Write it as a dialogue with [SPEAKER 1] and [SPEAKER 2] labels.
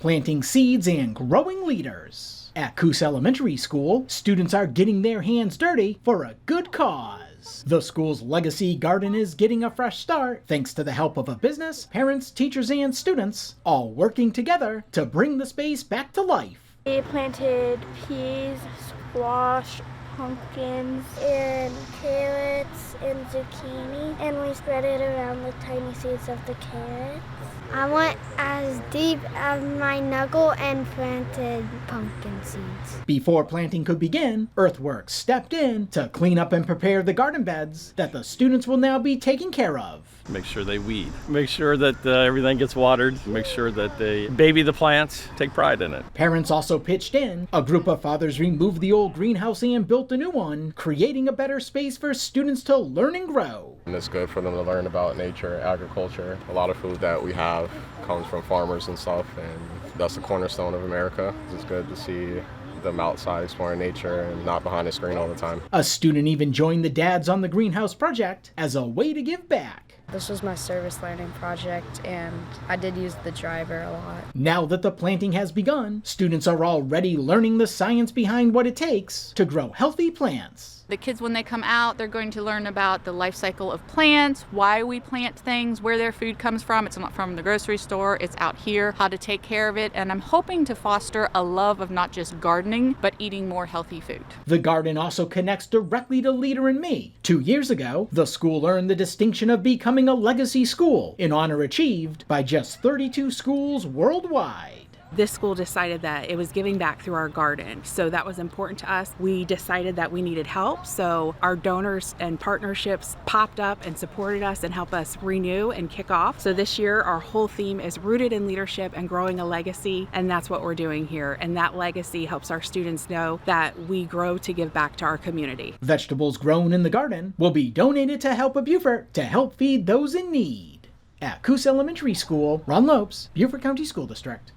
[SPEAKER 1] planting seeds and growing leaders. At Coosa Elementary School, students are getting their hands dirty for a good cause. The school's legacy garden is getting a fresh start thanks to the help of a business, parents, teachers, and students, all working together to bring the space back to life.
[SPEAKER 2] We planted peas, squash, pumpkins, and carrots and zucchini, and we spread it around the tiny seeds of the carrots.
[SPEAKER 3] I went as deep as my knuckle and planted pumpkin seeds.
[SPEAKER 1] Before planting could begin, Earthworks stepped in to clean up and prepare the garden beds that the students will now be taking care of.
[SPEAKER 4] Make sure they weed. Make sure that everything gets watered. Make sure that they baby the plants. Take pride in it.
[SPEAKER 1] Parents also pitched in. A group of fathers removed the old greenhouse and built a new one, creating a better space for students to learn and grow.
[SPEAKER 5] And it's good for them to learn about nature, agriculture. A lot of food that we have comes from farmers and stuff, and that's the cornerstone of America. It's good to see them outside exploring nature and not behind a screen all the time.
[SPEAKER 1] A student even joined the Dads on the Greenhouse project as a way to give back.
[SPEAKER 6] This was my service learning project, and I did use the driver a lot.
[SPEAKER 1] Now that the planting has begun, students are already learning the science behind what it takes to grow healthy plants.
[SPEAKER 7] The kids, when they come out, they're going to learn about the life cycle of plants, why we plant things, where their food comes from. It's not from the grocery store, it's out here, how to take care of it. And I'm hoping to foster a love of not just gardening, but eating more healthy food.
[SPEAKER 1] The garden also connects directly to Leader and Me. 2 years ago, the school earned the distinction of becoming a legacy school, an honor achieved by just 32 schools worldwide.
[SPEAKER 8] This school decided that it was giving back through our garden, so that was important to us. We decided that we needed help, so our donors and partnerships popped up and supported us and helped us renew and kick off. So this year our whole theme is rooted in leadership and growing a legacy, and that's what we're doing here. And that legacy helps our students know that we grow to give back to our community.
[SPEAKER 1] Vegetables grown in the garden will be donated to Help of Beaufort to help feed those in need. At Coosa Elementary School, Ron Lopes, Beaufort County School District.